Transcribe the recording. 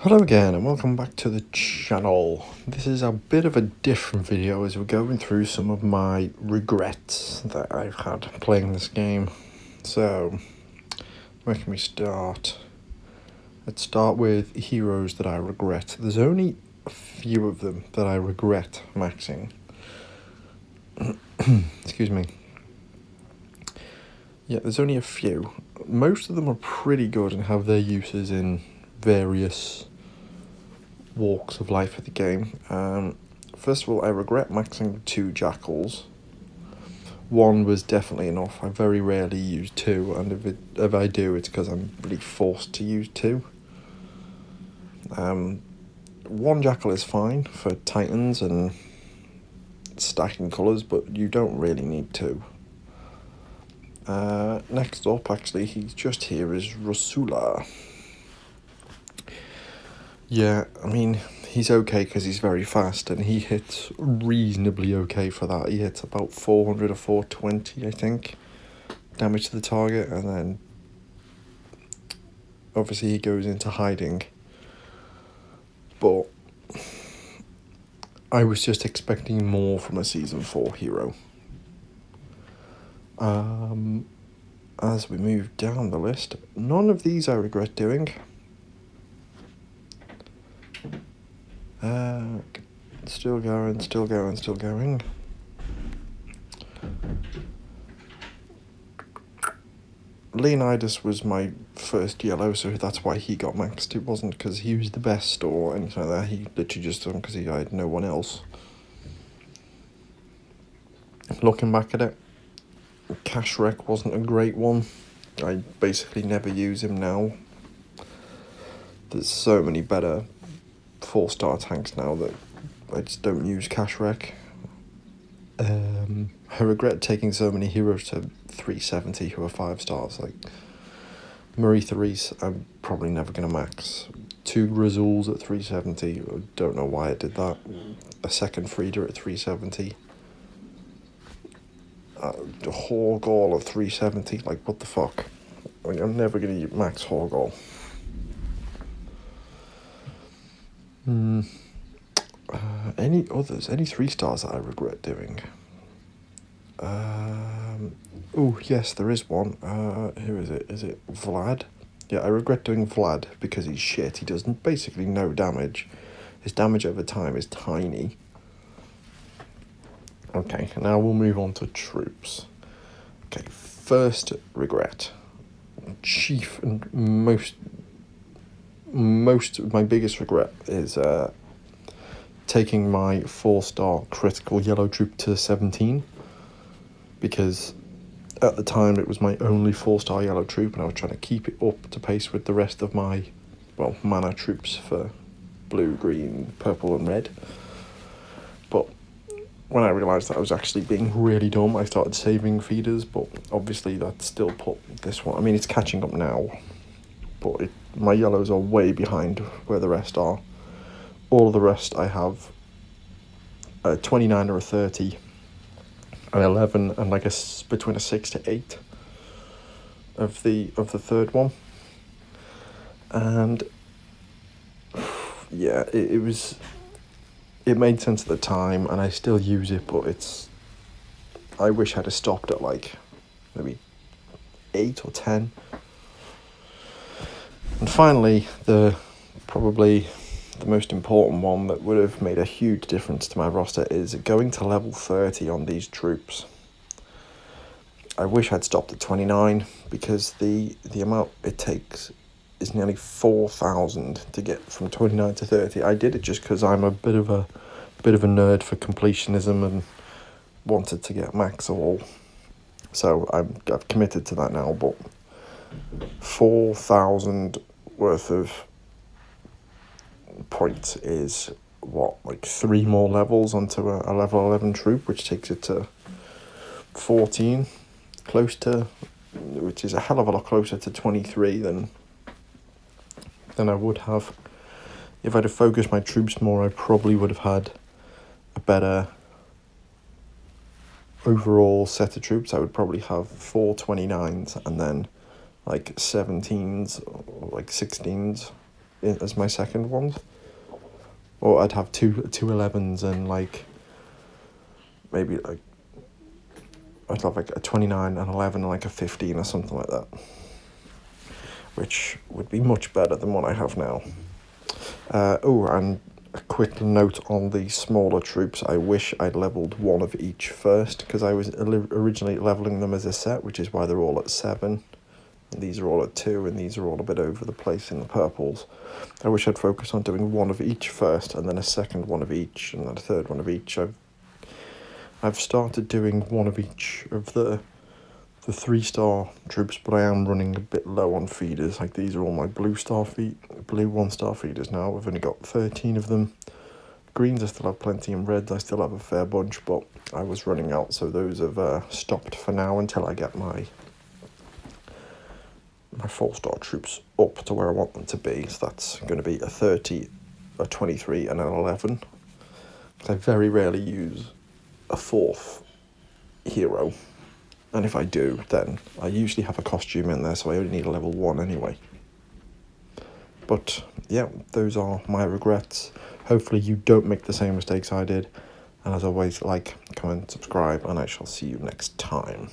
Hello again and welcome back to the channel. This is a bit of a different video as we're going through some of my regrets that I've had playing this game. So, where can we start? Let's start with heroes that I regret. There's only a few of them that I regret maxing. Excuse me. Yeah, there's only a few. Most of them are pretty good and have their uses in various walks of life of the game. First of all, I regret maxing 2 jackals. 1 was definitely enough. I very rarely use 2, and if I do, it's because I'm really forced to use 2. 1 jackal is fine for titans and stacking colours, but you don't really need 2. Next up, actually, he's just here, is Rasula. Yeah, I mean, he's okay because he's very fast and he hits reasonably okay for that. He hits about 400 or 420, I think, damage to the target, and then obviously he goes into hiding. But I was just expecting more from a Season 4 hero. As we move down the list, none of these I regret doing. Still going. Leonidas was my first yellow, so that's why he got maxed. It wasn't because he was the best or anything like that. He literally just done because he had no one else. Looking back at it, Cash Wreck wasn't a great one. I basically never use him now. There's so many better 4-star tanks now that I just don't use Cash Wreck. I regret taking so many heroes to 370 who are 5 stars. Like Marie Therese, I'm probably never going to max. 2 Rasuls at 370, I don't know why I did that. A second Frida at 370. Horgall at 370, like what the fuck? I mean, I'm never going to max Horgall. Any others? Any 3 stars that I regret doing? Oh yes, there is one. Who is it? Is it Vlad? Yeah, I regret doing Vlad because he's shit. He does basically no damage. His damage over time is tiny. Okay, now we'll move on to troops. Okay, first regret. Chief and most my biggest regret is taking my 4-star critical yellow troop to 17, because at the time it was my only 4-star yellow troop and I was trying to keep it up to pace with the rest of my, well, mana troops for blue, green, purple and red. But when I realised that I was actually being really dumb, I started saving feeders, but obviously that still put this one, I mean, it's catching up now, but my yellows are way behind where the rest are. All of the rest I have a 29 or a 30, an 11, and like between a 6 to 8 of the third one. And yeah, it made sense at the time, and I still use it, but I wish I'd have stopped at like maybe 8 or 10. And finally, probably the most important one that would have made a huge difference to my roster is going to level 30 on these troops. I wish I'd stopped at 29 because the amount it takes is nearly 4,000 to get from 29 to 30. I did it just because I'm a bit of a nerd for completionism and wanted to get max all. So I've committed to that now, but 4,000 worth of points is what, like 3 more levels onto a level 11 troop, which takes it to 14, which is a hell of a lot closer to 23 than I would have. If I'd have focused my troops more, I probably would have had a better overall set of troops. I would probably have 4 29s and then like 17s or like 16s as my second ones. Or I'd have two 11s and like maybe like I'd have like a 29, an 11, and like a 15 or something like that, which would be much better than what I have now. And a quick note on the smaller troops. I wish I'd leveled one of each first, because I was originally leveling them as a set, which is why they're all at 7. And these are all at 2, and these are all a bit over the place in the purples. I wish I'd focused on doing one of each first, and then a second one of each, and then a third one of each. I've started doing one of each of the 3-star troops, but I am running a bit low on feeders. Like, these are all my blue 1-star feeders now. I've only got 13 of them. Greens I still have plenty, and reds I still have a fair bunch, but I was running out, so those have stopped for now until I get my 4-star troops up to where I want them to be. So that's going to be a 30, a 23, and an 11. Because I very rarely use a 4th hero. And if I do, then I usually have a costume in there, so I only need a level 1 anyway. But yeah, those are my regrets. Hopefully you don't make the same mistakes I did. And as always, like, comment, subscribe, and I shall see you next time.